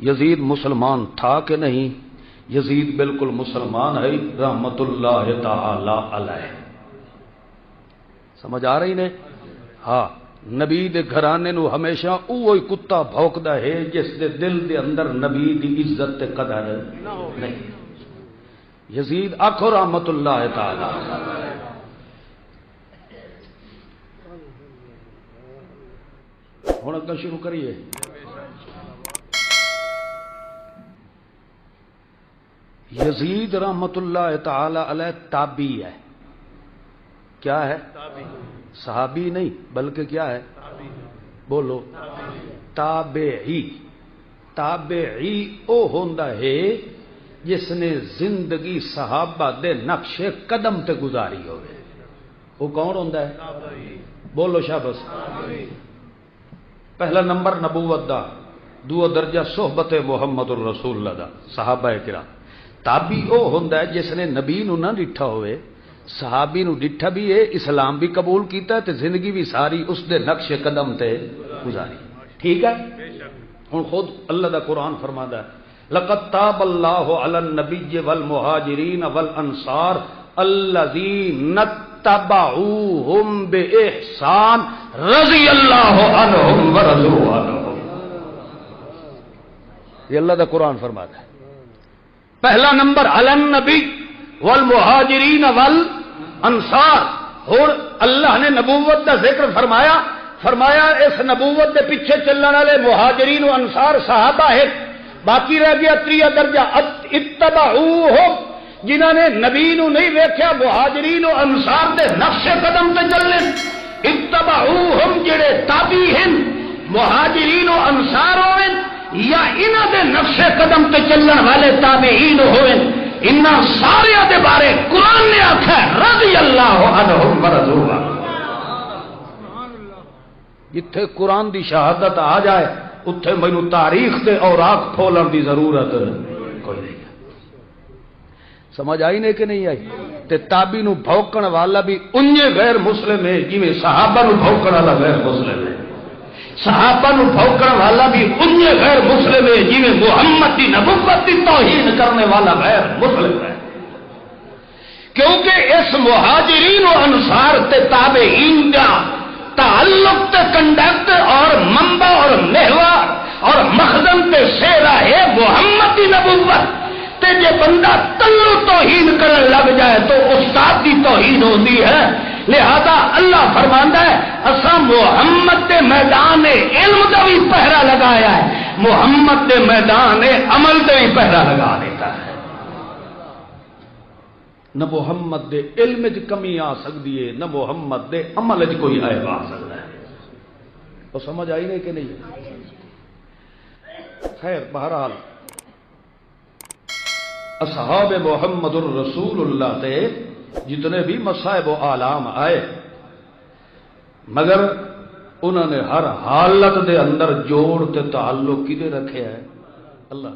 یزید مسلمان تھا کہ نہیں؟ یزید بالکل مسلمان ہے رحمت اللہ تعالی علیہ. سمجھ آ رہی نے؟ ہاں، نبی دے گھرانے نو ہمیشہ اوہی کتا بھونکدا ہے جس دے دل دے اندر نبی دی عزت تے قدر نہیں. یزید آکھو رحمت اللہ تعالی. ہن اگے شروع کریے. یزید رحمت اللہ تعالی علیہ تابعی ہے. کیا ہے؟ صحابی نہیں بلکہ کیا ہے؟ بولو. تابعی. تابعی او ہوندا ہے جس نے زندگی صحابہ دے نقش قدم تے گزاری ہوئے. وہ کون ہوندا ہے؟ بولو شاباش. پہلا نمبر نبوت دا، دو درجہ صحبت محمد الرسول اللہ دا صحابہ کرام. تابعی او ہوندا ہے جس نے نبی نو نہ ڈٹھا ہوئے، صحابی نو ڈٹھا بھی ہے، اسلام بھی قبول کیتا تے زندگی بھی ساری اس دے نقش قدم تے گزاری. ٹھیک ہے؟ ہن خود اللہ دا قرآن فرماتا ہے لقد تاب اللہ علی النبی والمہاجرین والانصار الذین اتبعوہم باحسان رضی اللہ عنہم ورضوا عنہ. یہ اللہ دا قرآن فرماتا ہے. پہلا نمبر علی النبی والمہاجرین والانصار. اور اللہ نے نبوت دا ذکر فرمایا، فرمایا اس نبوت دے پیچھے چلنے والے مہاجرین و انصار صحابہ ہے. باقی رہ گیا تریہ درجہ اتبعوہم، جنہوں نے نبی نو نہیں ویکھیا مہاجرین و انصار دے نقش قدم تے چلنے. اتبعوہم جڑے تابعی ہیں مہاجرین و انصار ہوئے یا انہاں دے نقش قدم تے چلن والے تابعین ہوئے، انہاں سارے دے بارے قرآن نے آکھا ہے رضی اللہ عنہم ورضوا عنہ. جتھے قرآن دی شہادت آ جائے اتھے مینوں تاریخ تے اوراق کھولن دی ضرورت کوئی نہیں. سمجھ آئی نے کہ نہیں آئی؟ تے تابعی نو بھوکن والا بھی انجے غیر مسلم ہے جویں صحابہ نو بھوکن والا غیر مسلم ہے. صحابہ نو بھوکن والا بھی انجے غیر مسلم ہے جویں محمد دی نبوت دی توہین کرنے والا غیر مسلم ہے. کیونکہ اس مہاجرین و انصار تے تابعین کا تعلق تے کنڈکٹ اور منبع اور محور اور مخزن تے سیرا ہے محمد دی نبوت. تے جے بندہ تلو توہین کرن لگ جائے تو استاد دی توہین ہوندی ہے. لہذا اللہ فرماندا ہے اساں محمد دے میدان علم دا بھی پہرا لگایا ہے، محمد دے میدان عمل دا بھی پہرا لگا دیتا ہے. نہ محمد دے علم وچ کمی آ سکتی ہے، نہ محمد دے عمل وچ کوئی عیب آ سکتا ہے. تو سمجھ آئی نہیں کہ نہیں؟ خیر بہرحال اصحاب محمد الرسول اللہ تے جتنے بھی مصائب و آلام آئے مگر انہوں نے ہر حالت دے اندر جوڑ تے تعلق کدے رکھے ہے؟ اللہ